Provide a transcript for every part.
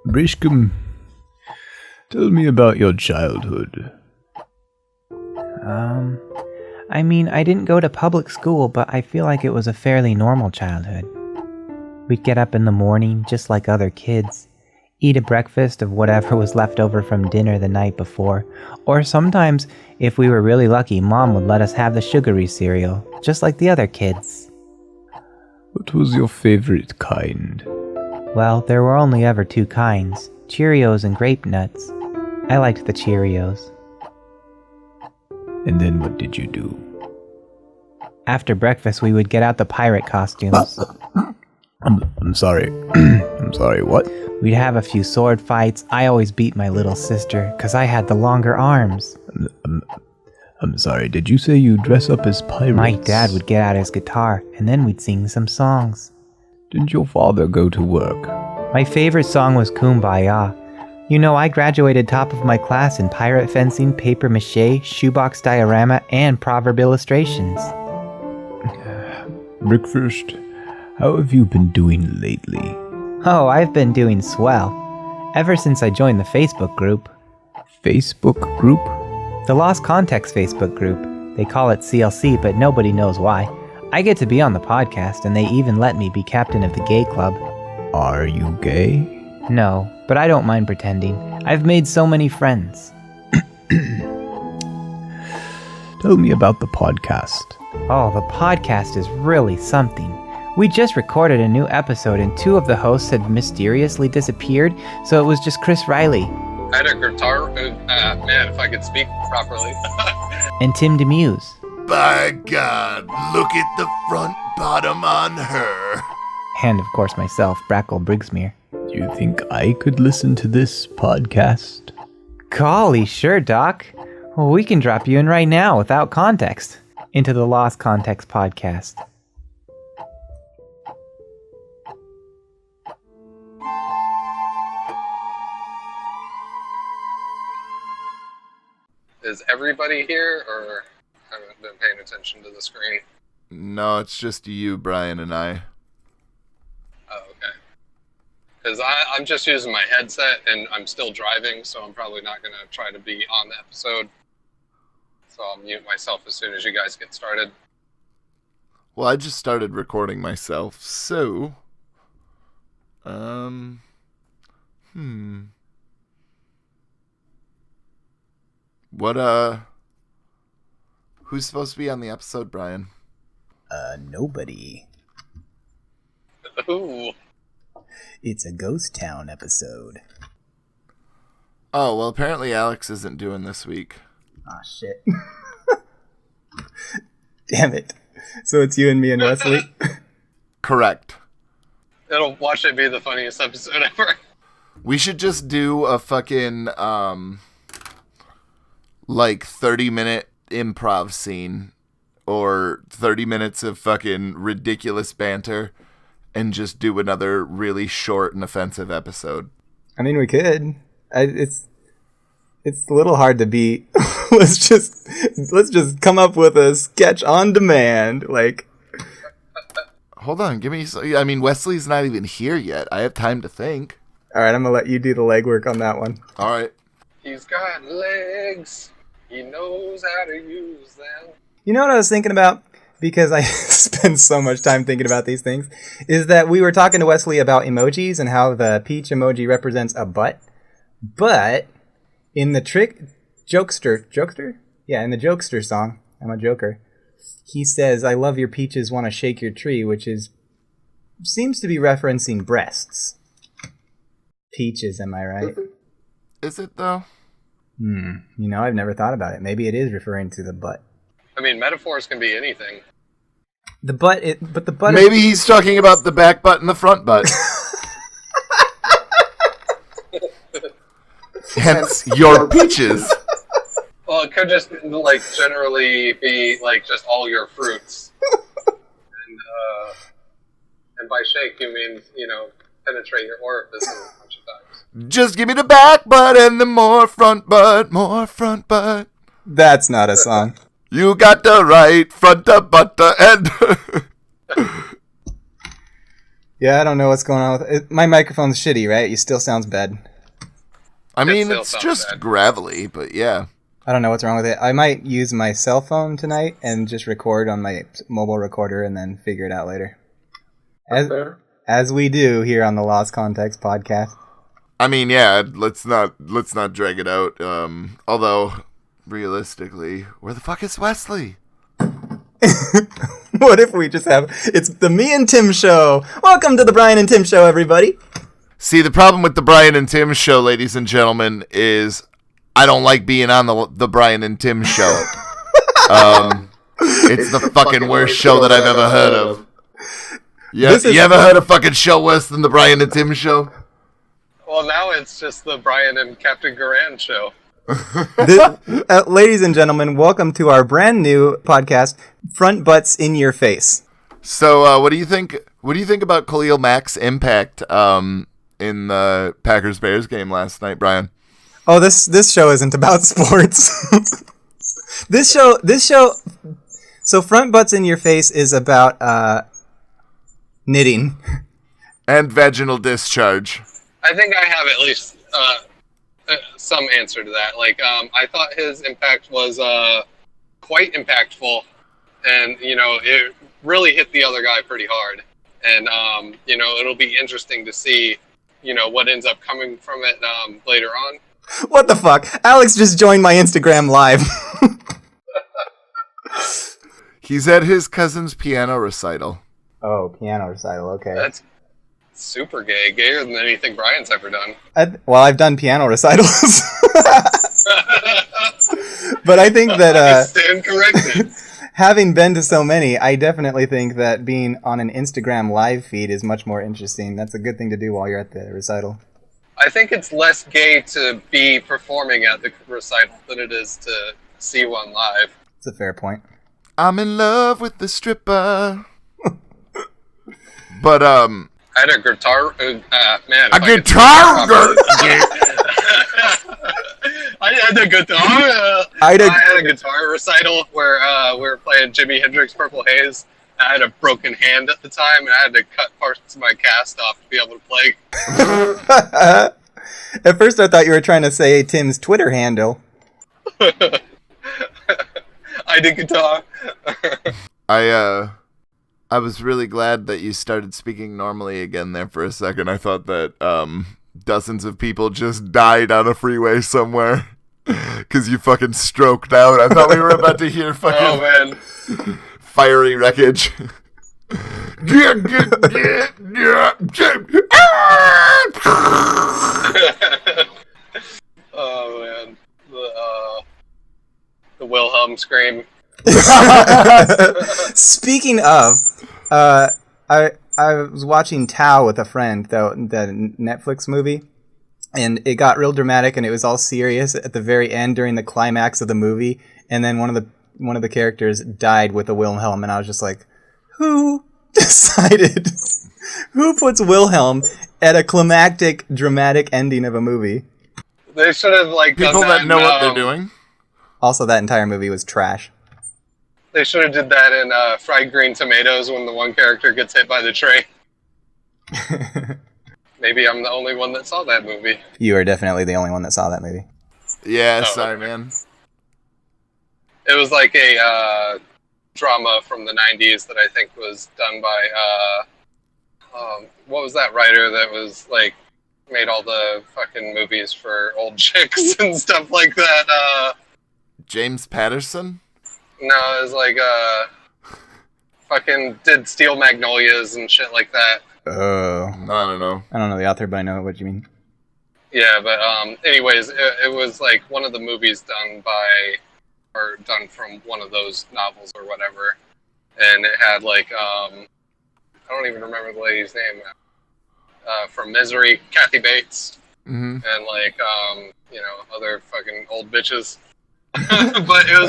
Brishkum, tell me about your childhood. I mean, I didn't go to public school, but I feel like it was a fairly normal childhood. We'd get up in the morning, just like other kids, eat a breakfast of whatever was left over from dinner the night before, or sometimes, if we were really lucky, Mom would let us have the sugary cereal, just like the other kids. What was your favorite kind? Well, there were only ever two kinds, Cheerios and grape nuts. I liked the Cheerios. And then what did you do? After breakfast, we would get out the pirate costumes. I'm sorry. I'm sorry, what? We'd have a few sword fights. I always beat my little sister, 'cause I had the longer arms. I'm sorry, did you say you dress up as pirates? My dad would get out his guitar, and then we'd sing some songs. Didn't your father go to work? My favorite song was Kumbaya. You know, I graduated top of my class in pirate fencing, paper mache, shoebox diorama, and proverb illustrations. Breakfast, how have you been doing lately? Oh, I've been doing swell. Ever since I joined the Facebook group. Facebook group? The Lost Context Facebook group. They call it CLC, but nobody knows why. I get to be on the podcast, and they even let me be captain of the gay club. Are you gay? No, but I don't mind pretending. I've made so many friends. Tell me about the podcast. Oh, the podcast is really something. We just recorded a new episode and two of the hosts had mysteriously disappeared, so it was just Chris Riley. I had a guitar, man, if I could speak properly. And Tim DeMuse. By God, look at the front bottom on her. And of course myself, Brackle Brigsmere. Do you think I could listen to this podcast? Golly, sure, Doc. Well, we can drop you in right now without context into the Lost Context podcast. Is everybody here, or haven't been paying attention to the screen? No, it's just you, Brian, and I. Oh, okay. Because I'm just using my headset, and I'm still driving, so I'm probably not going to try to be on the episode. So I'll mute myself as soon as you guys get started. Well, I just started recording myself, so... What, who's supposed to be on the episode, Brian? Nobody. Ooh. It's a ghost town episode. Oh, well, apparently Alex isn't doing this week. Ah, shit. Damn it. So it's you and me and Wesley? Correct. Watch it be the funniest episode ever. We should just do a fucking, 30-minute improv scene or 30 minutes of fucking ridiculous banter and just do another really short and offensive episode. I mean, we could. It's a little hard to beat. let's just come up with a sketch on demand. Like, hold on, I mean, Wesley's not even here yet. I have time to think. All right, I'm gonna let you do the legwork on that one. All right. He's got legs. He knows how to use them. You know what I was thinking about? Because I spend so much time thinking about these things, is that we were talking to Wesley about emojis and how the peach emoji represents a butt. But in the Jokester? Yeah, in the Jokester song, I'm a joker, he says, "I love your peaches, wanna shake your tree," which seems to be referencing breasts. Peaches, am I right? Is it though? You know, I've never thought about it. Maybe it is referring to the butt. I mean, metaphors can be anything. The butt, but the butt. Maybe he's talking about the back butt and the front butt. Hence, your peaches. Well, it could just, generally be, just all your fruits. And by shake, you mean, penetrate your orifices a bunch of times. Just give me the back butt and the more front butt, more front butt. That's not a song. You got the right front, the butt, the end. Yeah, I don't know what's going on with it. My microphone's shitty, right? It still sounds bad. I mean, still it's sounds just bad. gravelly, but yeah. I don't know what's wrong with it. I might use my cell phone tonight and just record on my mobile recorder and then figure it out later. As we do here on the Lost Context podcast. I mean, yeah, let's not drag it out. Although, realistically, where the fuck is Wesley? What if we just have... It's the Me and Tim Show. Welcome to the Brian and Tim Show, everybody. See, the problem with the Brian and Tim Show, ladies and gentlemen, is I don't like being on the Brian and Tim Show. It's the fucking worst show that I've ever heard of. Yeah, you ever heard a fucking show worse than the Brian and Tim Show? Well, now it's just the Brian and Captain Garand show. Ladies and gentlemen, welcome to our brand new podcast, Front Butts in Your Face. So, what do you think? What do you think about Khalil Mack's impact in the Packers-Bears game last night, Brian? Oh, this show isn't about sports. This show. So, Front Butts in Your Face is about knitting and vaginal discharge. I think I have at least some answer to that. Like, I thought his impact was quite impactful, and it really hit the other guy pretty hard. And it'll be interesting to see what ends up coming from it later on. What the fuck? Alex just joined my Instagram live. He's at his cousin's piano recital. Oh, piano recital. Okay. That's super gay, gayer than anything Brian's ever done. I've done piano recitals. But I think that I stand corrected. having been to so many, I definitely think that being on an Instagram live feed is much more interesting. That's a good thing to do while you're at the recital. I think it's less gay to be performing at the recital than it is to see one live. That's a fair point. I'm in love with the stripper. But I had a guitar. Man, a guitar. I had a guitar. I had a guitar recital where we were playing Jimi Hendrix Purple Haze. I had a broken hand at the time, and I had to cut parts of my cast off to be able to play. At first, I thought you were trying to say Tim's Twitter handle. I did guitar. I was really glad that you started speaking normally again there for a second. I thought that dozens of people just died on a freeway somewhere because you fucking stroked out. I thought we were about to hear fucking Oh, man. fiery wreckage. Oh, man. The Wilhelm scream. Speaking of, I was watching Tao with a friend, the Netflix movie, and it got real dramatic, and it was all serious at the very end during the climax of the movie, and then one of the characters died with a Wilhelm, and I was just like, who decided? Who puts Wilhelm at a climactic, dramatic ending of a movie? They should have People done that know what they're in, doing. Also, that entire movie was trash. They should have did that in Fried Green Tomatoes when the one character gets hit by the train. Maybe I'm the only one that saw that movie. You are definitely the only one that saw that movie. Yeah, Oh, sorry, okay. man. It was like a drama from the 90s that I think was done by, what was that writer that was made all the fucking movies for old chicks and stuff like that? James Patterson? No, it was fucking did Steel Magnolias and shit like that. Oh. I don't know. I don't know the author, but I know what you mean. Yeah, but anyways, it was like one of the movies done from one of those novels or whatever, and it had I don't even remember the lady's name. From Misery, Kathy Bates, Mm-hmm. and other fucking old bitches. But it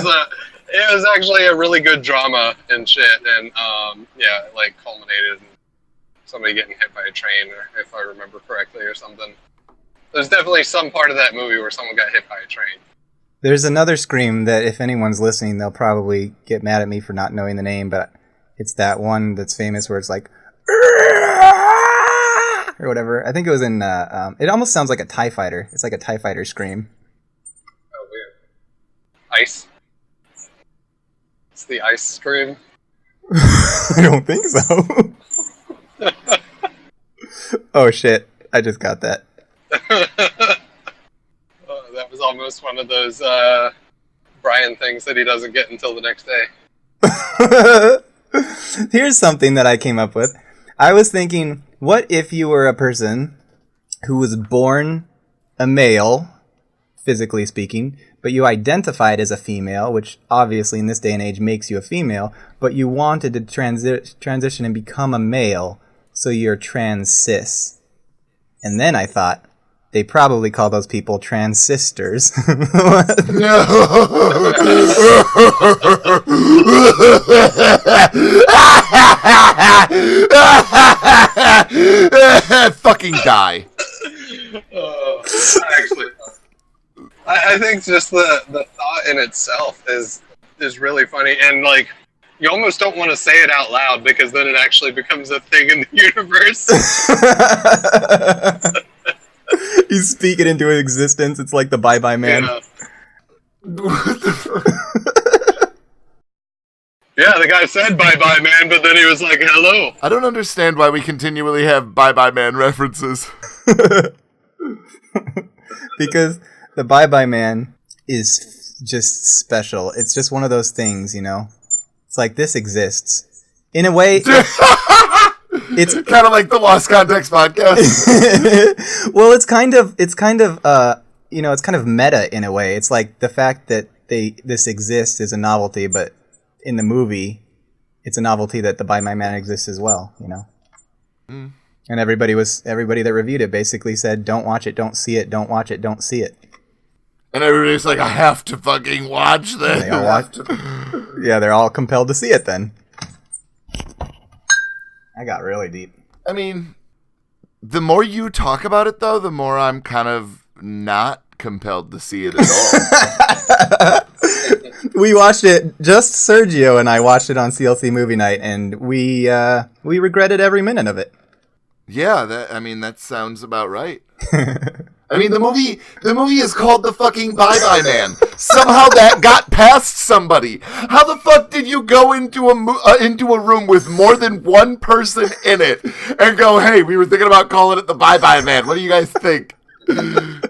was actually a really good drama and shit, and it culminated in somebody getting hit by a train, or if I remember correctly, or something. There's definitely some part of that movie where someone got hit by a train. There's another scream that if anyone's listening, they'll probably get mad at me for not knowing the name, but it's that one that's famous where it's like, or whatever. I think it was in, it almost sounds like a TIE fighter. It's like a TIE fighter scream. Oh, weird. Ice. It's the ice scream. I don't think so. Oh shit, I just got that. That was almost one of those Brian things that he doesn't get until the next day. Here's something that I came up with. I was thinking, what if you were a person who was born a male, physically speaking, but you identified as a female, which obviously in this day and age makes you a female, but you wanted to transition and become a male, so you're trans cis. And then I thought, they probably call those people transistors. Fucking die. Actually, I think just the thought in itself is really funny, and like you almost don't want to say it out loud because then it actually becomes a thing in the universe. You speak it into existence. It's like the Bye Bye Man. Yeah. Yeah, the guy said bye bye man, but then he was like, hello. I don't understand why we continually have Bye Bye Man references. Because the Bye Bye Man is just special. It's just one of those things, you know? It's like, this exists. In a way... It's kind of like the Lost Context podcast. Well, it's kind of you know, it's kind of meta in a way. It's like the fact that this exists is a novelty, but in the movie, it's a novelty that the Bye Bye Man exists as well, you know. Mm. And everybody that reviewed it basically said, "Don't watch it, don't see it, don't watch it, don't see it." And everybody's like, "I have to fucking watch this." They all watch. Yeah, they're all compelled to see it then. I got really deep. I mean, the more you talk about it, though, the more I'm kind of not compelled to see it at all. We watched it, just Sergio and I watched it on CLC Movie Night, and we regretted every minute of it. Yeah, that sounds about right. I mean, the movie is called The Fucking Bye Bye Man. Somehow that got past somebody. How the fuck did you go into a room with more than one person in it and go, "Hey, we were thinking about calling it The Bye Bye Man. What do you guys think?"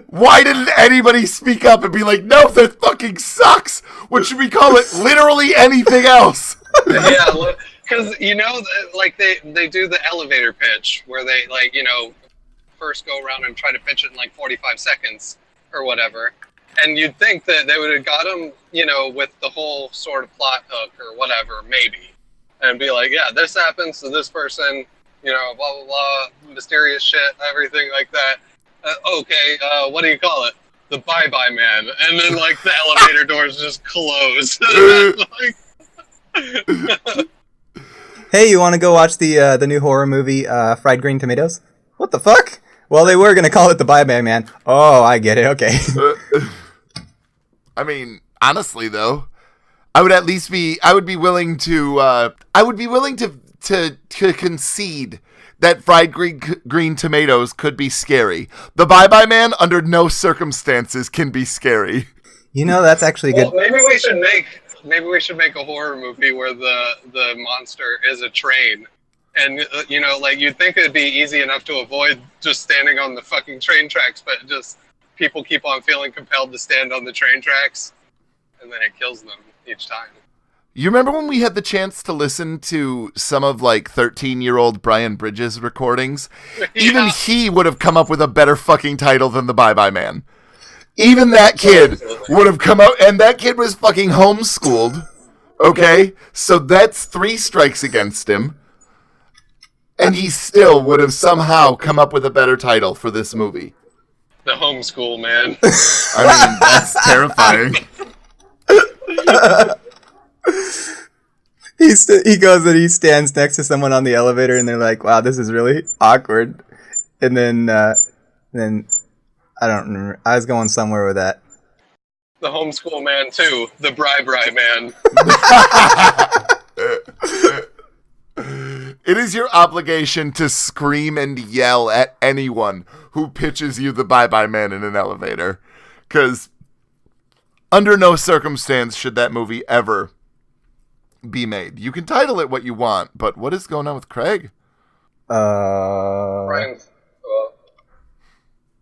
Why didn't anybody speak up and be like, "No, that fucking sucks. What should we call it? Literally anything else." Yeah, because you know, like they do the elevator pitch where they like, you know, first go around and try to pitch it in like 45 seconds or whatever, and you'd think that they would have got him, you know, with the whole sort of plot hook or whatever, maybe, and be like, yeah, this happens to this person, you know, blah blah blah, mysterious shit, everything like that. Okay, what do you call it? The Bye Bye Man, and then like the elevator doors just close. Hey, you want to go watch the new horror movie Fried Green Tomatoes? What the fuck? Well, they were gonna call it the Bye Bye Man. Oh, I get it. Okay. I mean, honestly, though, I would be willing to concede that fried green tomatoes could be scary. The Bye Bye Man, under no circumstances, can be scary. You know, that's actually good. Well, maybe we should make a horror movie where the monster is a train. And, you know, like, you'd think it'd be easy enough to avoid just standing on the fucking train tracks, but just people keep on feeling compelled to stand on the train tracks, and then it kills them each time. You remember when we had the chance to listen to some of, like, 13-year-old Brian Bridges' recordings? Yeah. Even he would have come up with a better fucking title than the Bye Bye Man. Even that kid would have come out, and that kid was fucking homeschooled, okay? So that's 3 strikes against him. And he still would have somehow come up with a better title for this movie. The homeschool man. I mean, that's terrifying. He goes and he stands next to someone on the elevator, and they're like, "Wow, this is really awkward." And then I don't remember. I was going somewhere with that. The homeschool man too. The bri man. It is your obligation to scream and yell at anyone who pitches you the bye-bye man in an elevator. Because under no circumstance should that movie ever be made. You can title it what you want, but what is going on with Craig? Brian's, well,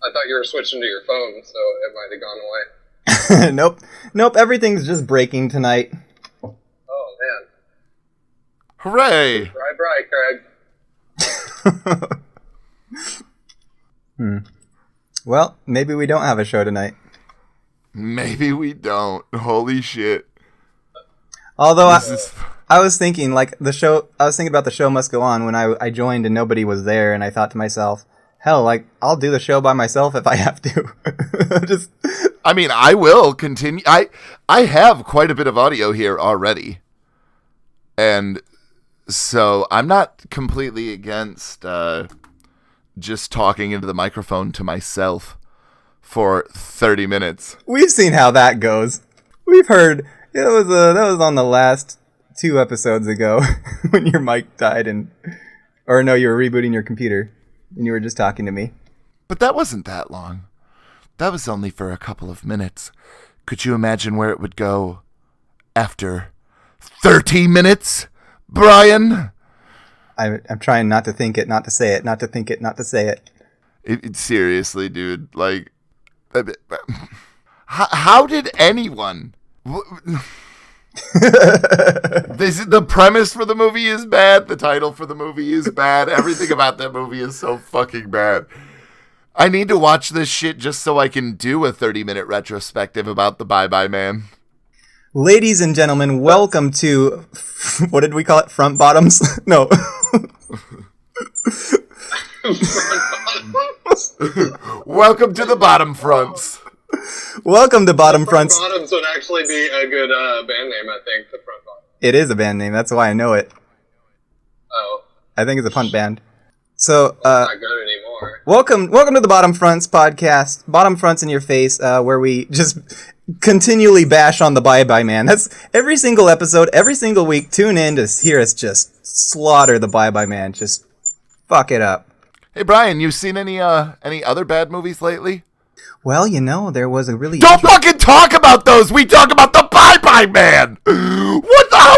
I thought you were switching to your phone, so it might have gone away. Nope, everything's just breaking tonight. Oh, man. Hooray! Craig. Well, maybe we don't have a show tonight. Maybe we don't. Holy shit. Although I was thinking, like, I was thinking about the show must go on when I joined and nobody was there, and I thought to myself, hell, like, I'll do the show by myself if I have to. I mean, I will continue. I have quite a bit of audio here already. And so I'm not completely against just talking into the microphone to myself for 30 minutes. We've seen how that goes. We've heard that was on the last 2 episodes ago when your mic died you were rebooting your computer and you were just talking to me. But that wasn't that long. That was only for a couple of minutes. Could you imagine where it would go after 30 minutes, Brian? I'm trying not to think it, not to say it, not to think it, not to say it. Seriously, dude. Like, how did anyone... The premise for the movie is bad. The title for the movie is bad. Everything about that movie is so fucking bad. I need to watch this shit just so I can do a 30-minute retrospective about the Bye-Bye Man. Ladies and gentlemen, welcome to... What did we call it? Front bottoms? No. Welcome to the bottom fronts. Welcome to Bottom Front Fronts. Bottoms would actually be a good band name, I think. The Front Bottoms. It is a band name. That's why I know it. Oh. I think it's a punk band. So, It's not good anymore. welcome to the Bottom Fronts podcast. Bottom Fronts in your face, where we just continually bash on the Bye-Bye Man. That's every single episode, every single week. Tune in to hear us just slaughter the Bye-Bye Man. Just fuck it up. Hey, Brian, you seen any other bad movies lately? Well, there was a really... Don't fucking talk about those! We talk about the Bye-Bye Man! What the hell?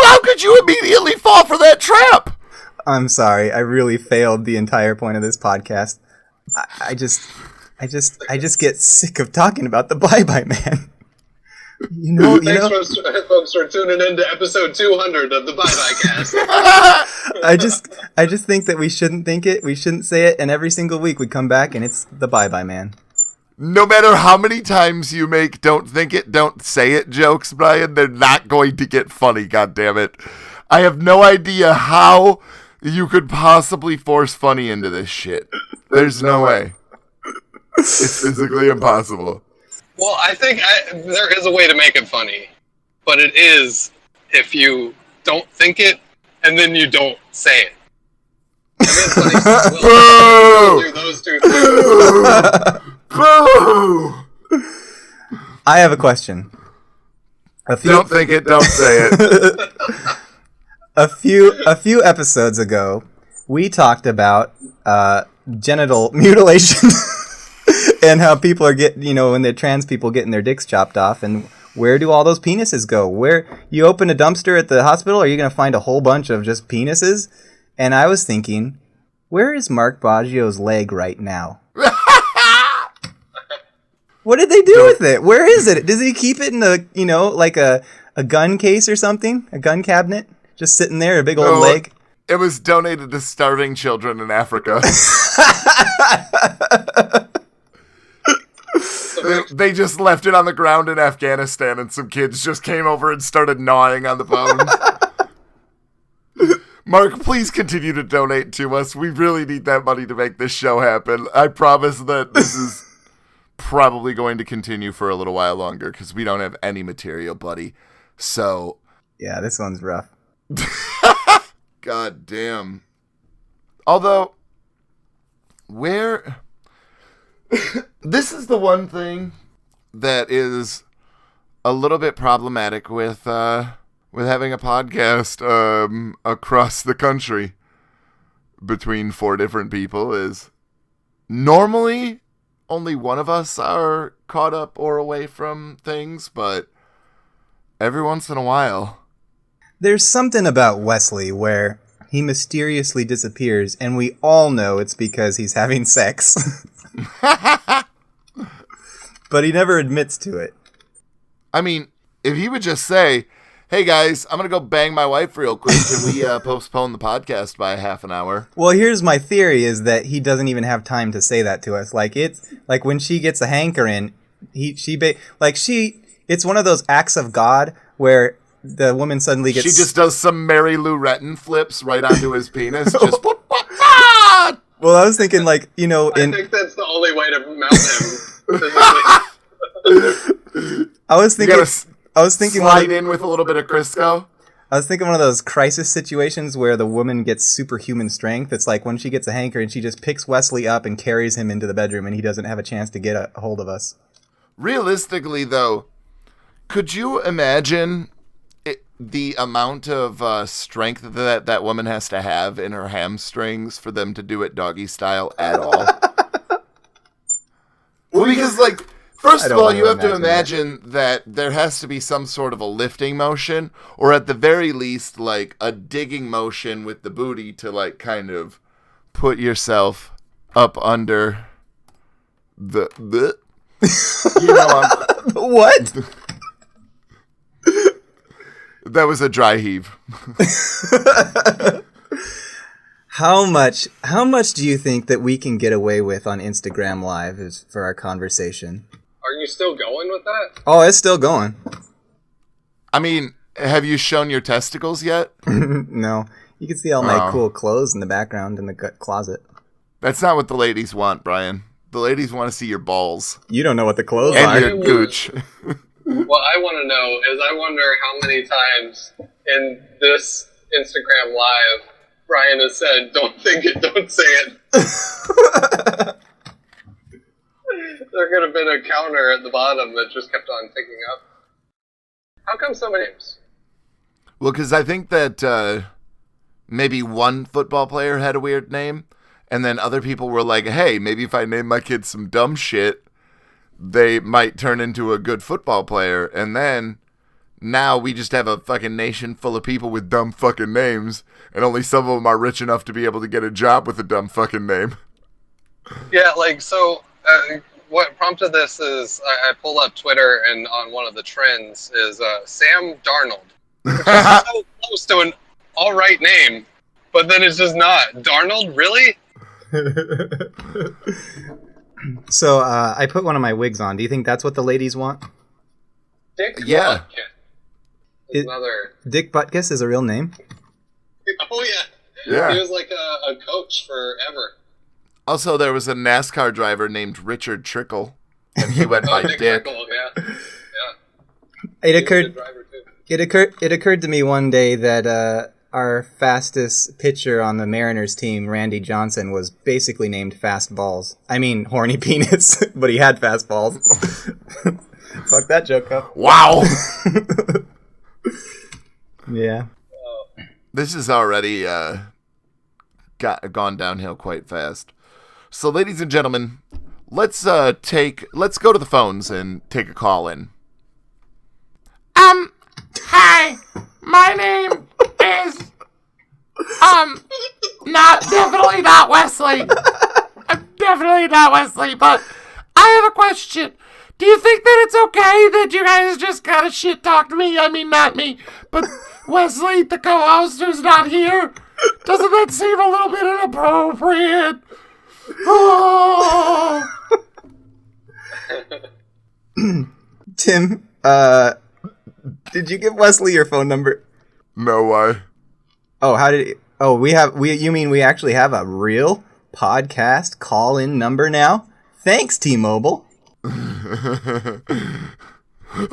How could you immediately fall for that trap? I'm sorry. I really failed the entire point of this podcast. I just get sick of talking about the Bye-Bye Man. Thanks folks for tuning in to episode 200 of the Bye-Bye Cast. I just think that we shouldn't think it, we shouldn't say it, and every single week we come back and it's the Bye-Bye Man. No matter how many times you make don't think it, don't say it jokes, Brian, they're not going to get funny, goddammit. I have no idea how you could possibly force funny into this shit. There's no way. It's physically impossible. Well, I think there is a way to make it funny, but it is if you don't think it and then you don't say it. And then funny will do those two things. Boo! I have a question. Don't think it, don't say it. A few episodes ago, we talked about genital mutilation and how people are getting, when they're trans people getting their dicks chopped off, and where do all those penises go? Where you open a dumpster at the hospital, are you going to find a whole bunch of just penises? And I was thinking, where is Marc Boggio's leg right now? What did they do with it? Where is it? Does he keep it in like a gun case or something? A gun cabinet? Just sitting there, a big old leg? It was donated to starving children in Africa. They just left it on the ground in Afghanistan, and some kids just came over and started gnawing on the bones. Mark, please continue to donate to us. We really need that money to make this show happen. I promise that this is probably going to continue for a little while longer because we don't have any material, buddy. So, yeah, this one's rough. God damn. Although, where... This is the one thing that is a little bit problematic with having a podcast across the country between 4 different people is normally only one of us are caught up or away from things, but every once in a while. There's something about Wesley where he mysteriously disappears, and we all know it's because he's having sex. But he never admits to it. I mean, if he would just say, hey guys, I'm going to go bang my wife real quick. Can we postpone the podcast by half an hour? Well, here's my theory is that he doesn't even have time to say that to us. Like, it's like when she gets a hankering, it's one of those acts of God where the woman suddenly gets... She just does some Mary Lou Retton flips right onto his penis. Just... Well, I was thinking, like, you know... I think that's the only way to mount him. I was thinking slide in with a little bit of Crisco. I was thinking one of those crisis situations where the woman gets superhuman strength. It's like when she gets a hanker and she just picks Wesley up and carries him into the bedroom and he doesn't have a chance to get a hold of us. Realistically, though, could you imagine the amount of strength that woman has to have in her hamstrings for them to do it doggy style at all? Well, because, like, first of all, you have to imagine that there has to be some sort of a lifting motion, or at the very least, like, a digging motion with the booty to, like, kind of put yourself up under the you know, what? That was a dry heave. How much do you think that we can get away with on Instagram Live is for our conversation? Are you still going with that? Oh, it's still going. I mean, have you shown your testicles yet? No. You can see all my cool clothes in the background in the closet. That's not what the ladies want, Brian. The ladies want to see your balls. You don't know what the clothes and are. your gooch. What I want to know is I wonder how many times in this Instagram Live Brian has said, don't think it, don't say it. There could have been a counter at the bottom that just kept on ticking up. How come so many names? Well, because I think that maybe one football player had a weird name, and then other people were like, hey, maybe if I name my kids some dumb shit, they might turn into a good football player. And then now we just have a fucking nation full of people with dumb fucking names, and only some of them are rich enough to be able to get a job with a dumb fucking name. Yeah, like, so what prompted this is I pulled up Twitter, and on one of the trends is Sam Darnold, which is so close to an all right name, but then it's just not. Darnold, really? So I put one of my wigs on. Do you think that's what the ladies want? Dick Yeah. Butkus. Another. Dick Butkus is a real name? Oh, yeah. Yeah. He was like a coach forever. Also, there was a NASCAR driver named Richard Trickle, and he went by Dick. Trickle, yeah. It occurred to me one day that our fastest pitcher on the Mariners team, Randy Johnson, was basically named Fast Balls. I mean, horny penis, but he had fast balls. Fuck that joke up. Wow. Yeah. This has already gone downhill quite fast. So, ladies and gentlemen, let's go to the phones and take a call in. Hi, my name is, definitely not Wesley. I'm definitely not Wesley, but I have a question. Do you think that it's okay that you guys just gotta shit talk me? I mean, not me, but Wesley, the co-host who's not here? Doesn't that seem a little bit inappropriate? Oh. Tim, did you give Wesley your phone number? No, why? Oh, how did? You mean we actually have a real podcast call-in number now? Thanks, T-Mobile.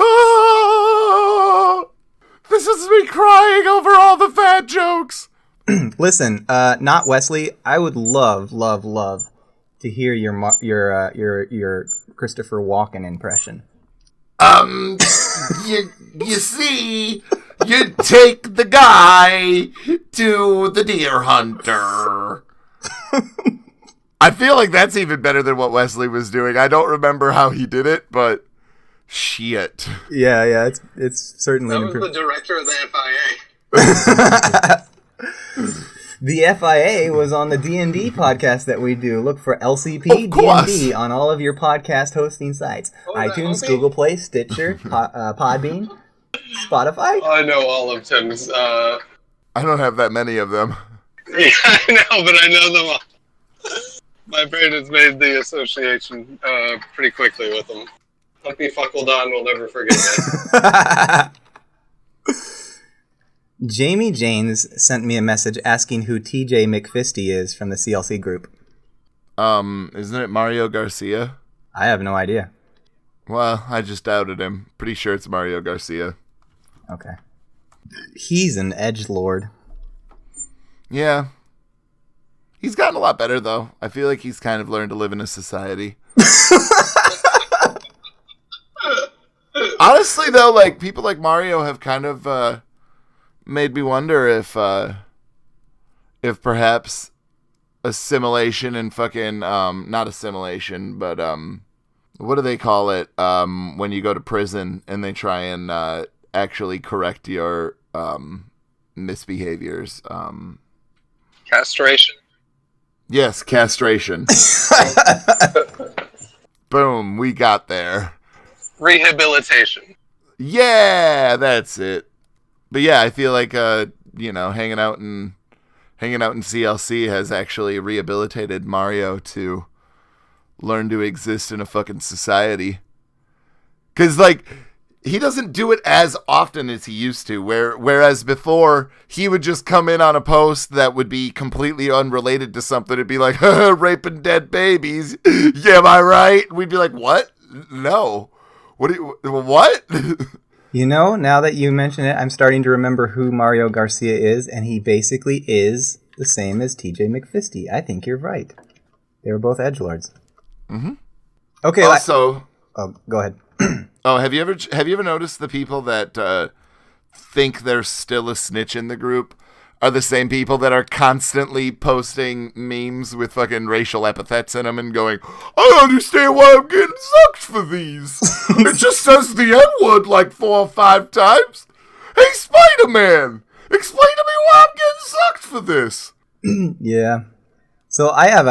Oh, this is me crying over all the fat jokes. Listen, not Wesley. I would love to hear your Christopher Walken impression. You see, you take the guy to the deer hunter. I feel like that's even better than what Wesley was doing. I don't remember how he did it, but shit. Yeah, it's certainly That an was the improvement. director of the FIA. The FIA was on the D&D podcast that we do. Look for LCP Of course. D&D on all of your podcast hosting sites. Oh, is that iTunes, LP? Google Play, Stitcher, Podbean, Spotify. I know all of Tim's. I don't have that many of them. Yeah, I know, but I know them all. My brain has made the association pretty quickly with them. Humpy Fuckledon will never forget that. Jamie Janes sent me a message asking who TJ McFisty is from the CLC group. Isn't it Mario Garcia? I have no idea. Well, I just doubted him. Pretty sure it's Mario Garcia. Okay. He's an edgelord. Yeah. He's gotten a lot better, though. I feel like he's kind of learned to live in a society. Honestly, though, like, people like Mario have kind of made me wonder if perhaps assimilation and fucking, not assimilation, but, what do they call it, when you go to prison and they try and, actually correct your, misbehaviors, Castration. Yes, castration. Boom, we got there. Rehabilitation. Yeah, that's it. But yeah, I feel like hanging out in CLC has actually rehabilitated Mario to learn to exist in a fucking society. 'Cause like he doesn't do it as often as he used to, whereas before he would just come in on a post that would be completely unrelated to something. It'd be like, raping dead babies. Yeah, am I right? We'd be like, what? No. What? You know, now that you mention it, I'm starting to remember who Mario Garcia is, and he basically is the same as TJ McFisty. I think you're right. They were both edgelords. Mm-hmm. Okay. Also, go ahead. oh, have you ever noticed the people that think they're still a snitch in the group are the same people that are constantly posting memes with fucking racial epithets in them and going, I don't understand why I'm getting sucked for these. It just says the N-word like 4 or 5 times. Hey, Spider-Man, explain to me why I'm getting sucked for this. Yeah. So I have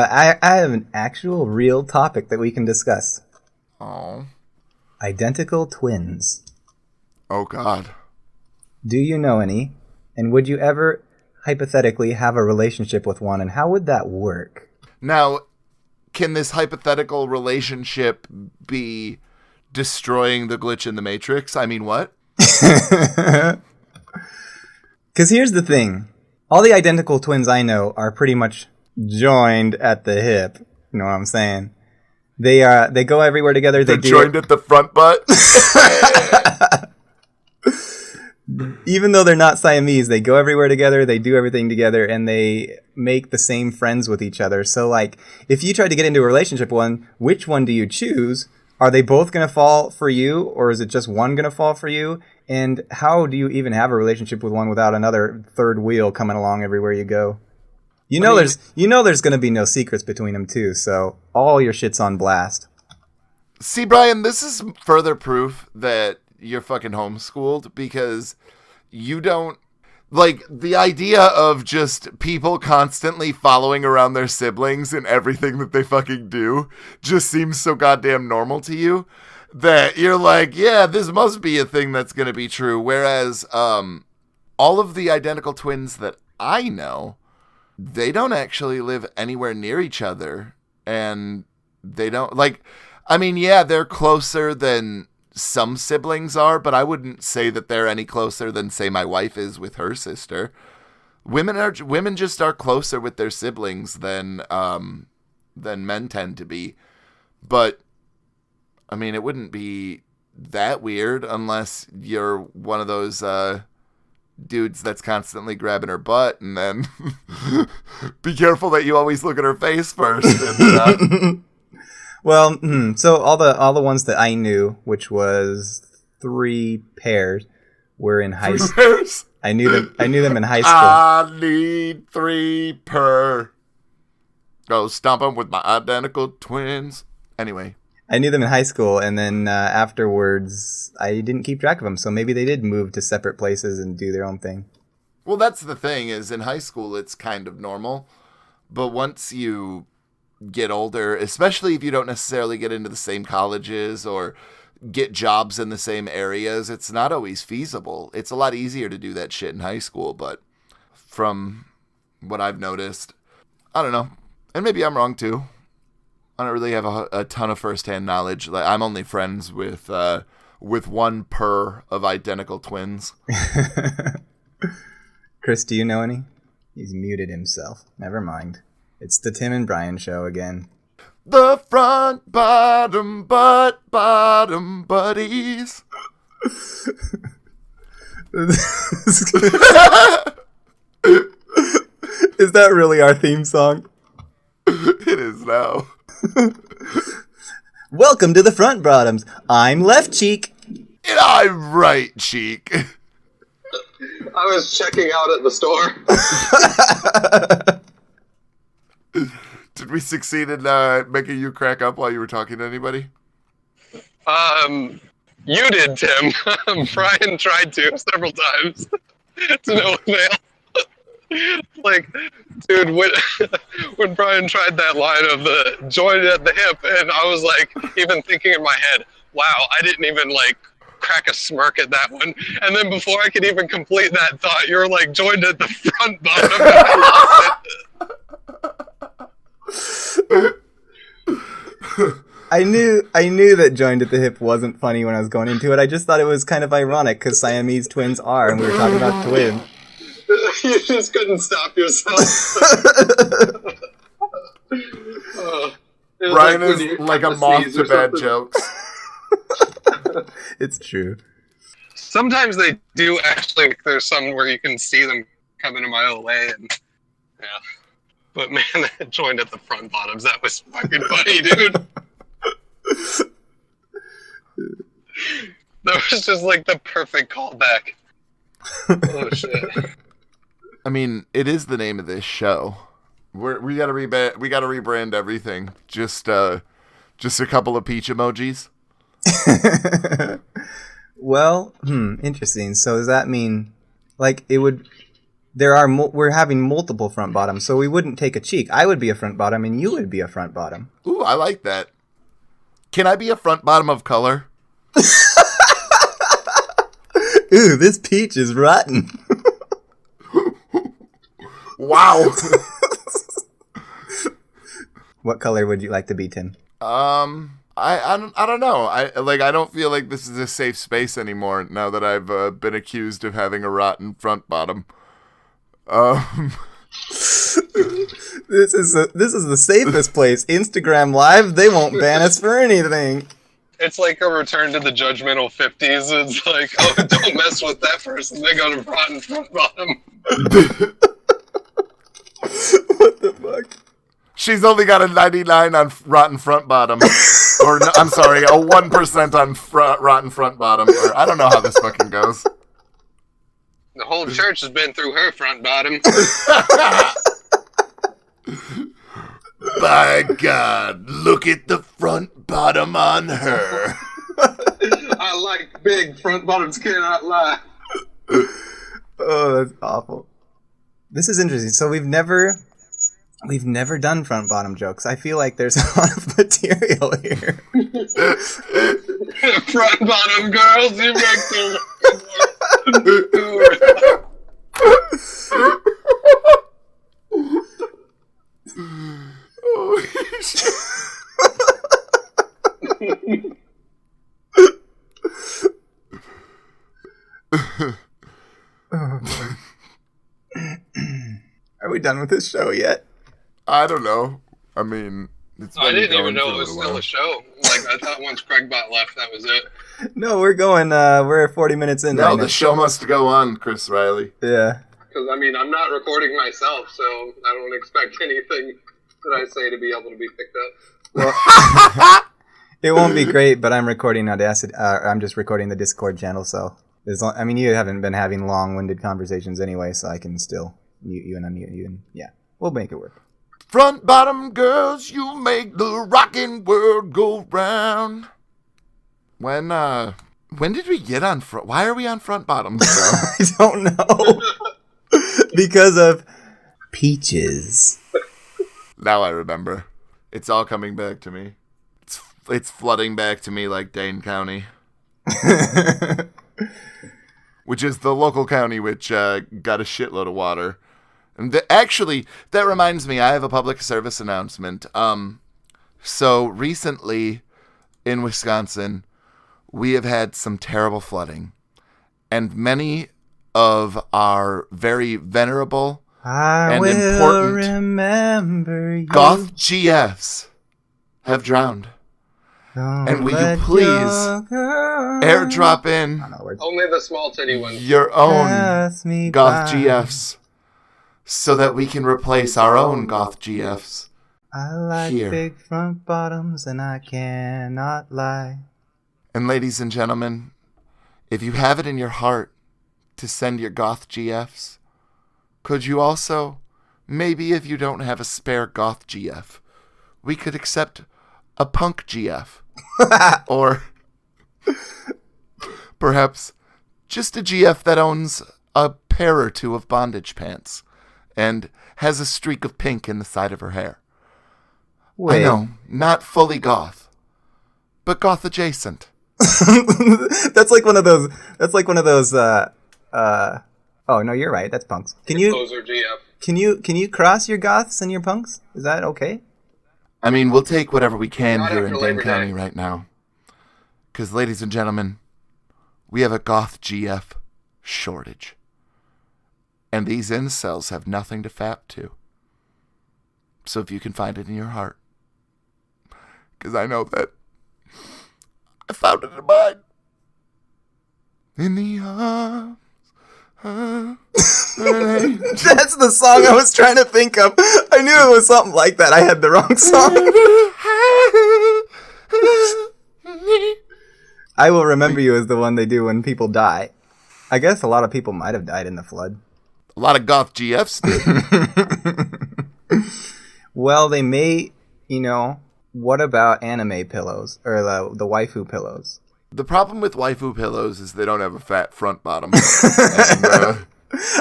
an actual real topic that we can discuss. Oh. Identical twins. Oh, God. Do you know any? And would you ever hypothetically have a relationship with one, and how would that work? Now, can this hypothetical relationship be destroying the glitch in the Matrix? I mean, what? Because here's the thing. All the identical twins I know are pretty much joined at the hip. You know what I'm saying? They go everywhere together. They're joined at the front butt? Even though they're not Siamese, they go everywhere together, they do everything together, and they make the same friends with each other. So, like, if you tried to get into a relationship with one, which one do you choose? Are they both going to fall for you, or is it just one going to fall for you? And how do you even have a relationship with one without another third wheel coming along everywhere you go? There's going to be no secrets between them, too, so all your shit's on blast. See, Brian, this is further proof that you're fucking homeschooled, because you don't, like, the idea of just people constantly following around their siblings and everything that they fucking do just seems so goddamn normal to you that you're like, yeah, this must be a thing that's gonna be true. Whereas all of the identical twins that I know, they don't actually live anywhere near each other, and they don't, like, I mean, yeah, they're closer than some siblings are, but I wouldn't say that they're any closer than, say, my wife is with her sister. Women just are closer with their siblings than men tend to be. But I mean, it wouldn't be that weird unless you're one of those dudes that's constantly grabbing her butt, and then be careful that you always look at her face first. And, Well, so all the ones that I knew, which was 3 pairs, were in high school. Pairs? I knew them in high school. I need 3 per. Go stomp them with my identical twins. Anyway. I knew them in high school, and then afterwards, I didn't keep track of them. So maybe they did move to separate places and do their own thing. Well, that's the thing, is in high school, it's kind of normal. But once you get older, especially if you don't necessarily get into the same colleges or get jobs in the same areas, it's not always feasible. It's a lot easier to do that shit in high school, but from what I've noticed, I don't know. And maybe I'm wrong too. I don't really have a ton of firsthand knowledge. Like, I'm only friends with 1 per of identical twins. Chris, do you know any? He's muted himself. Never mind. It's the Tim and Brian show again. The front, bottom, bottom buddies. Is that really our theme song? It is now. Welcome to the Front Bottoms. I'm Left Cheek. And I'm Right Cheek. I was checking out at the store. Did we succeed in making you crack up while you were talking to anybody? You did, Tim. Brian tried to several times. To no avail. Like, dude, when Brian tried that line of the joint at the hip, and I was like, even thinking in my head, wow, I didn't even like crack a smirk at that one. And then before I could even complete that thought, you were like, joined at the front bottom, and I lost it. I knew that joined at the hip wasn't funny when I was going into it. I just thought it was kind of ironic because Siamese twins are, and we were talking about twins. You just couldn't stop yourself. Brian is like a moth to bad jokes. It's true. Sometimes they do actually. There's some where you can see them coming a mile away, and yeah. But man, that joined at the front bottoms. That was fucking funny, dude. That was just like the perfect callback. Oh shit. I mean, it is the name of this show. We gotta rebrand everything. Just a couple of peach emojis. Well, interesting. So does that mean, like, it would? We're having multiple front bottoms, so we wouldn't take a cheek. I would be a front bottom, and you would be a front bottom. Ooh, I like that. Can I be a front bottom of color? Ooh, this peach is rotten. Wow. What color would you like to be, Tim? I don't know. I don't feel like this is a safe space anymore now that I've been accused of having a rotten front bottom. This is the safest place. Instagram Live, they won't ban us for anything. It's like a return to the judgmental 50s. It's like, oh, don't mess with that person. They got a rotten front bottom. What the fuck? She's only got a 99 on rotten front bottom. Or, no, I'm sorry, a 1% on rotten front bottom. Or, I don't know how this fucking goes. The whole church has been through her front bottom. By God, look at the front bottom on her. I like big front bottoms, cannot lie. Oh, that's awful. This is interesting. So we've never done front bottom jokes. I feel like there's a lot of material here. Front bottom girls, you make them. Oh, shit. Are we done with this show yet? I don't know. I mean, I didn't even know it was still a show. Like, I thought once Craigbot left, that was it. No, we're going. We're 40 minutes in. No, right the now. show must go on, Chris Riley. Yeah. Because, I mean, I'm not recording myself, so I don't expect anything that I say to be able to be picked up. Well, It won't be great, but I'm recording Audacity. I'm just recording the Discord channel, so I mean, you haven't been having long-winded conversations anyway, so I can still mute you and unmute you, and yeah, we'll make it work. Front bottom girls, you make the rockin' world go round. When did we get on front? Why are we on front bottoms, bro? I don't know. Because of peaches. Now I remember. It's all coming back to me. It's flooding back to me like Dane County. Which is the local county which got a shitload of water. And actually, that reminds me, I have a public service announcement. So recently in Wisconsin, we have had some terrible flooding. And many of our very venerable and important remember you. goth GFs have drowned. And will you please airdrop in Only the small titty ones. your own goth GFs so that we can replace our own goth GFs? I like here. big front bottoms and I cannot lie. And ladies and gentlemen, if you have it in your heart to send your goth GFs, could you also, maybe if you don't have a spare goth GF, we could accept a punk GF. Or perhaps just a GF that owns a pair or two of bondage pants and has a streak of pink in the side of her hair. Wait. I know, not fully goth, but goth adjacent. That's like one of those. Oh no, you're right. That's punks. Poser GF. Can you cross your goths and your punks? Is that okay? I mean, we'll take whatever we can Not here after in Labor Dane County Day. right now. Because, ladies and gentlemen, we have a goth GF shortage. And these incels have nothing to fap to. So if you can find it in your heart. Because I know that I found it in mine. In the arms of That's the song I was trying to think of. I knew it was something like that. I had the wrong song. I Will Remember You is the one they do when people die. I guess a lot of people might have died in the flood. A lot of goth GFs did. Well, they may, what about anime pillows? Or the waifu pillows? The problem with waifu pillows is they don't have a fat front bottom. And,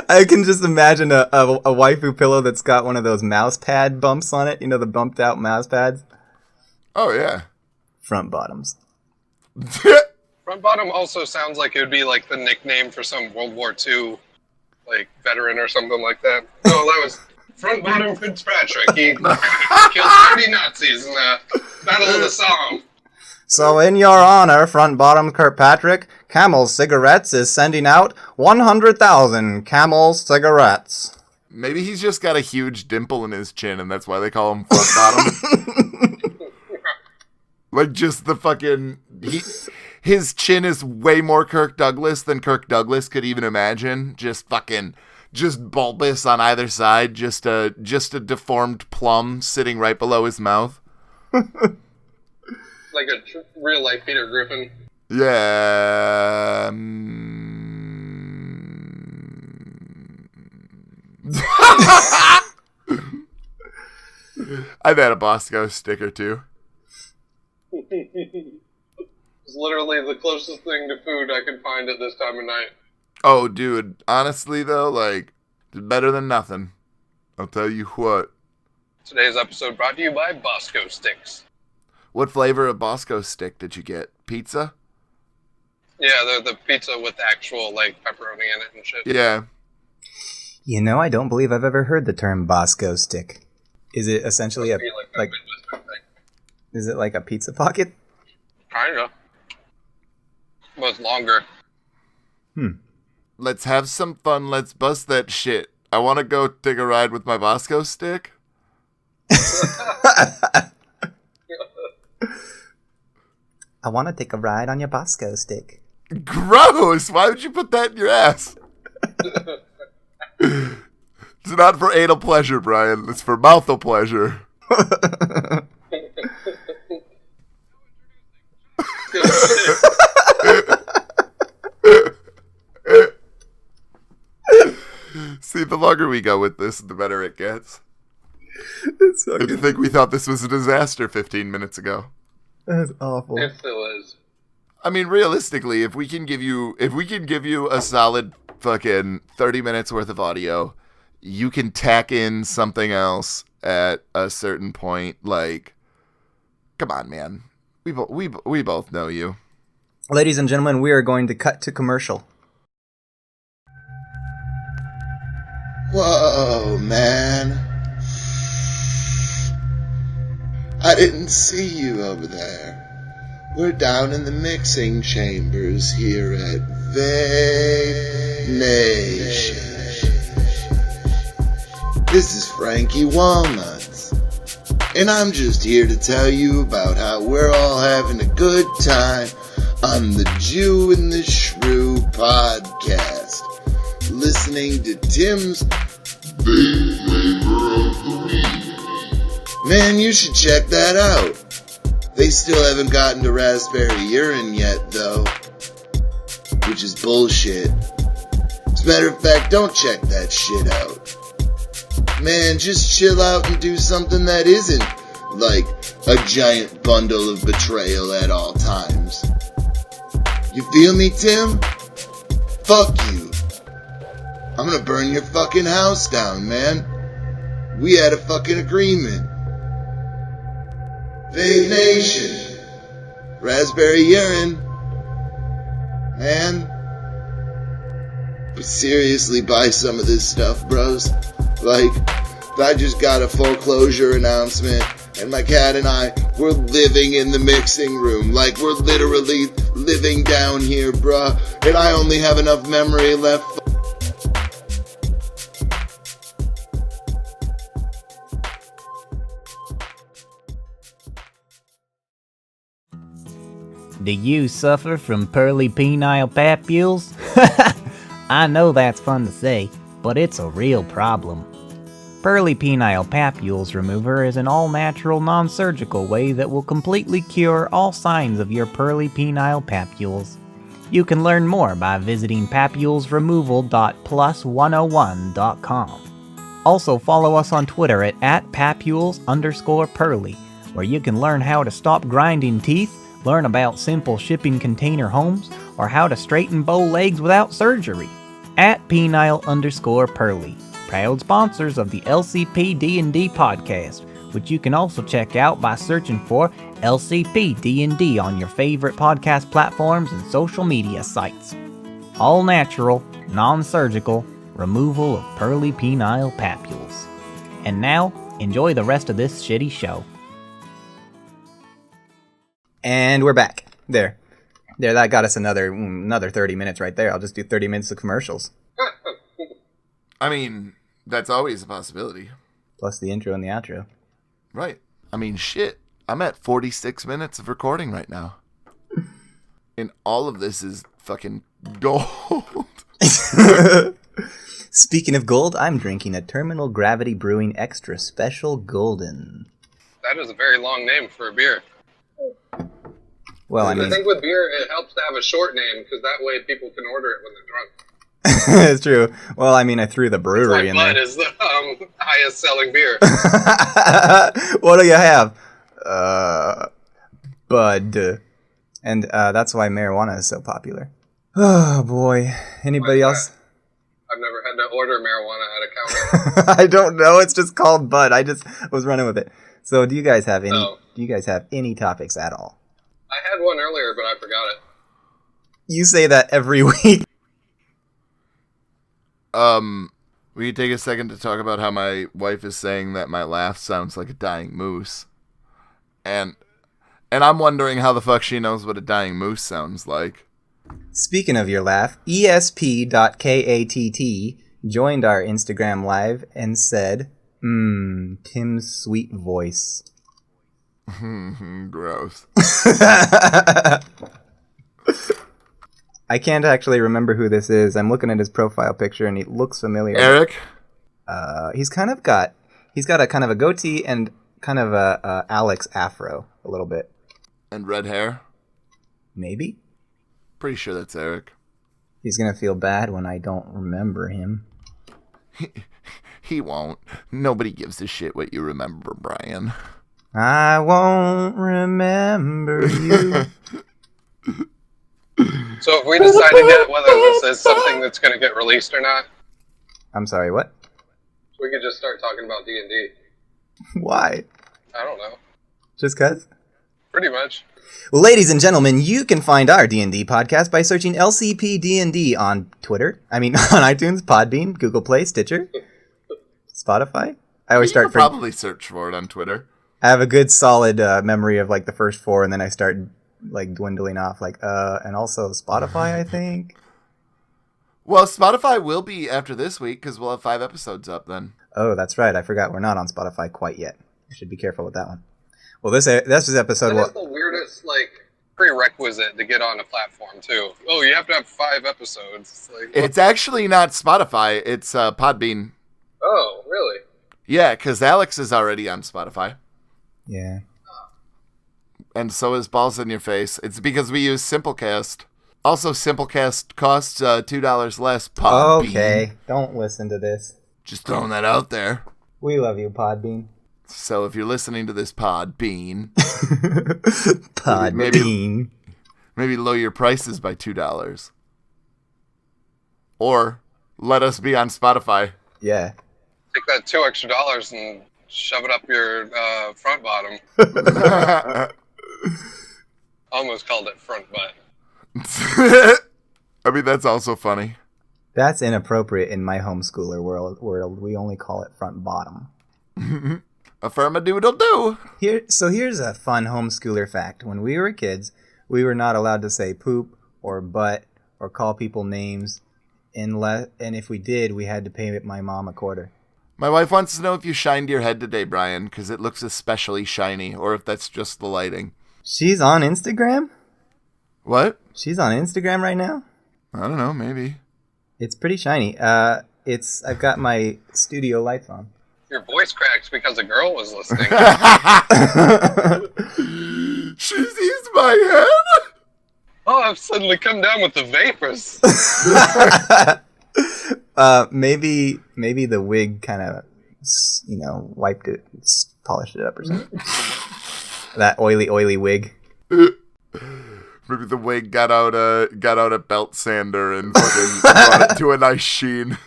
I can just imagine a waifu pillow that's got one of those mouse pad bumps on it. The bumped out mouse pads. oh, yeah. Front bottoms. Front bottom also sounds like it would be like the nickname for some World War II like veteran or something like that. No, that was Front Bottom Fitzpatrick. He killed 30 Nazis in the Battle of the Somme. So in your honor, Front Bottom Kirkpatrick, Camel Cigarettes is sending out 100,000 Camel Cigarettes. Maybe he's just got a huge dimple in his chin, and that's why they call him front bottom. Like, just the fucking... His chin is way more Kirk Douglas than Kirk Douglas could even imagine. Just bulbous on either side. Just a deformed plum sitting right below his mouth. Like a real life Peter Griffin. Yeah. I've had a Bosco stick or two. It's literally the closest thing to food I could find at this time of night. Oh, dude. Honestly, though, like, it's better than nothing. I'll tell you what. Today's episode brought to you by Bosco Sticks. What flavor of Bosco stick did you get? Pizza? Yeah, they're the pizza with actual, like, pepperoni in it and shit. Yeah. I don't believe I've ever heard the term Bosco stick. Is it essentially Must be like a Midwestern thing. Is it like a pizza pocket? Kinda. But it's longer. Let's have some fun. Let's bust that shit. I want to go take a ride with my Bosco stick. I want to take a ride on your Bosco stick. Gross! Why would you put that in your ass? It's not for anal pleasure, Brian. It's for mouthal pleasure. longer we go with this, the better it gets. It's so I good. think we thought this was a disaster 15 minutes ago. That's awful. It still is. I mean, realistically, if we can give you a solid fucking 30 minutes worth of audio, you can tack in something else at a certain point. Like, come on, man. We both know you. Ladies and gentlemen, we are going to cut to commercial. Whoa, man. I didn't see you over there. We're down in the mixing chambers here at Vape Nation. This is Frankie Walnuts, and I'm just here to tell you about how we're all having a good time on the Jew and the Shrew podcast, listening to Tim's Vape Flavor of the Week. Man, you should check that out. They still haven't gotten to raspberry urine yet, though, which is bullshit. As a matter of fact, don't check that shit out. Man, just chill out and do something that isn't like a giant bundle of betrayal at all times. You feel me, Tim? Fuck you. I'm gonna burn your fucking house down, man. We had a fucking agreement. Vape Nation. Raspberry urine. Man. But seriously, buy some of this stuff, bros. Like, I just got a foreclosure announcement, and my cat and I, we're living in the mixing room. Like, we're literally living down here, bruh. And I only have enough memory left. Do you suffer from pearly penile papules? I know that's fun to say, but it's a real problem. Pearly penile papules remover is an all-natural, non-surgical way that will completely cure all signs of your pearly penile papules. You can learn more by visiting papulesremoval.plus101.com. Also follow us on Twitter at @papules_pearly, where you can learn how to stop grinding teeth, learn about simple shipping container homes, or how to straighten bow legs without surgery. @penile_pearly, proud sponsors of the LCP D&D podcast, which you can also check out by searching for LCP D&D on your favorite podcast platforms and social media sites. All natural, non-surgical removal of pearly penile papules. And now, enjoy the rest of this shitty show. And we're back. There, that got us another 30 minutes right there. I'll just do 30 minutes of commercials. I mean, that's always a possibility. Plus the intro and the outro. Right. I mean, shit. I'm at 46 minutes of recording right now. And all of this is fucking gold. Speaking of gold, I'm drinking a Terminal Gravity Brewing Extra Special Golden. That is a very long name for a beer. Well, I mean, I think with beer, it helps to have a short name, because that way people can order it when they're drunk. it's true. Well, I mean, I threw the brewery in there. Bud is the highest selling beer. What do you have? Bud. And that's why marijuana is so popular. Oh, boy. Anybody else? I've never had to order marijuana at a counter. I don't know. It's just called Bud. I just was running with it. So, do you guys have any? No. Do you guys have any topics at all? I had one earlier, but I forgot it. You say that every week. Will you take a second to talk about how my wife is saying that my laugh sounds like a dying moose? And I'm wondering how the fuck she knows what a dying moose sounds like. Speaking of your laugh, esp.katt joined our Instagram live and said, Tim's sweet voice. Gross. I can't actually remember who this is. I'm looking at his profile picture and he looks familiar. Eric? He's got a kind of a goatee and kind of a Alex afro a little bit. And red hair? Maybe? Pretty sure that's Eric. He's gonna feel bad when I don't remember him. He won't. Nobody gives a shit what you remember, Brian. I won't remember you. So have we decided yet whether this is something that's going to get released or not? I'm sorry, what? We could just start talking about D&D. Why? I don't know. Just 'cause? Pretty much. Ladies and gentlemen, you can find our D&D podcast by searching LCP D&D on Twitter. on iTunes, Podbean, Google Play, Stitcher, Spotify. I always You could probably search for it on Twitter. I have a good solid memory of like the first 4, and then I start like dwindling off. And also Spotify, I think. Well, Spotify will be after this week because we'll have 5 episodes up then. Oh, that's right. I forgot we're not on Spotify quite yet. I should be careful with that one. Well, this episode. That is the weirdest prerequisite to get on a platform too. Oh, you have to have 5 episodes. It's actually not Spotify. It's Podbean. Oh, really? Yeah, because Alex is already on Spotify. Yeah. And so is Balls in Your Face. It's because we use Simplecast. Also, Simplecast costs $2 less. Podbean. Okay, don't listen to this. Just throwing that out there. We love you, Podbean. So if you're listening to this Podbean, Podbean, maybe lower your prices by $2. Or let us be on Spotify. Yeah. Take that $2 extra and shove it up your front bottom. Almost called it front butt. I mean, that's also funny. That's inappropriate in my homeschooler world. We only call it front bottom. Affirmadoodle-doo. Here's a fun homeschooler fact. When we were kids, we were not allowed to say poop or butt or call people names. And if we did, we had to pay my mom a quarter. My wife wants to know if you shined your head today, Brian, because it looks especially shiny, or if that's just the lighting. She's on Instagram? What? She's on Instagram right now? I don't know, maybe. It's pretty shiny. I've got my studio lights on. Your voice cracks because a girl was listening. She sees my head? Oh, I've suddenly come down with the vapors. Maybe the wig kind of, wiped it, polished it up or something. That oily wig. Maybe the wig got out a belt sander and fucking brought it to a nice sheen.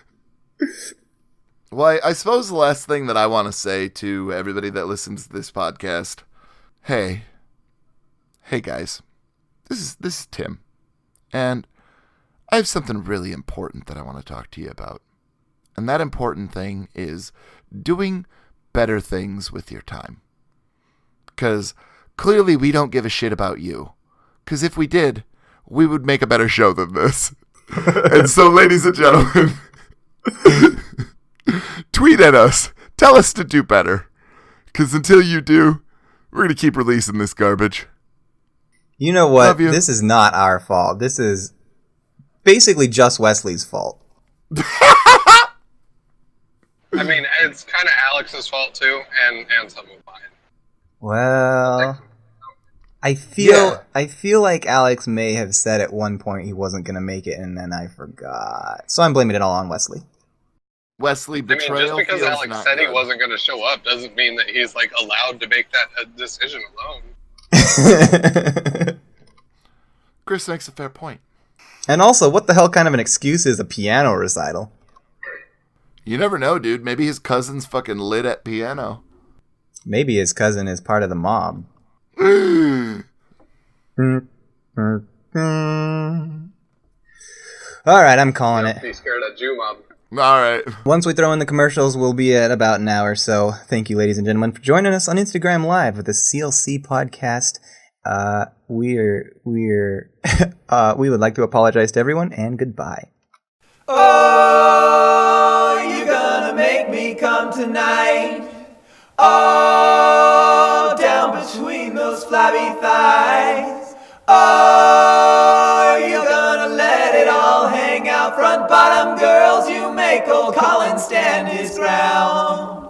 Well, I suppose the last thing that I want to say to everybody that listens to this podcast, hey guys, this is Tim, and I have something really important that I want to talk to you about. And that important thing is doing better things with your time. Because clearly we don't give a shit about you. Because if we did, we would make a better show than this. And so, ladies and gentlemen, tweet at us. Tell us to do better. Because until you do, we're going to keep releasing this garbage. You know what? Love you. This is not our fault. This is basically just Wesley's fault. I mean, it's kind of Alex's fault too, and some of mine. Well, I feel like Alex may have said at one point he wasn't going to make it, and then I forgot. So I'm blaming it all on Wesley. Wesley, betrayal. I mean, just because feels Alex not said he good. wasn't going to show up doesn't mean that he's allowed to make that decision alone. Chris makes a fair point. And also, what the hell kind of an excuse is a piano recital? You never know, dude. Maybe his cousin's fucking lit at piano. Maybe his cousin is part of the mob. Alright, I'm calling it. Be scared of Jew mob. All right. Once we throw in the commercials, we'll be at about an hour. So thank you, ladies and gentlemen, for joining us on Instagram Live with the CLC podcast. We would like to apologize to everyone, and goodbye. Oh, you're gonna make me come tonight. Oh, down between those flabby thighs. Oh, you're gonna let it all hang out. Front bottom girls, you make old Colin stand his ground.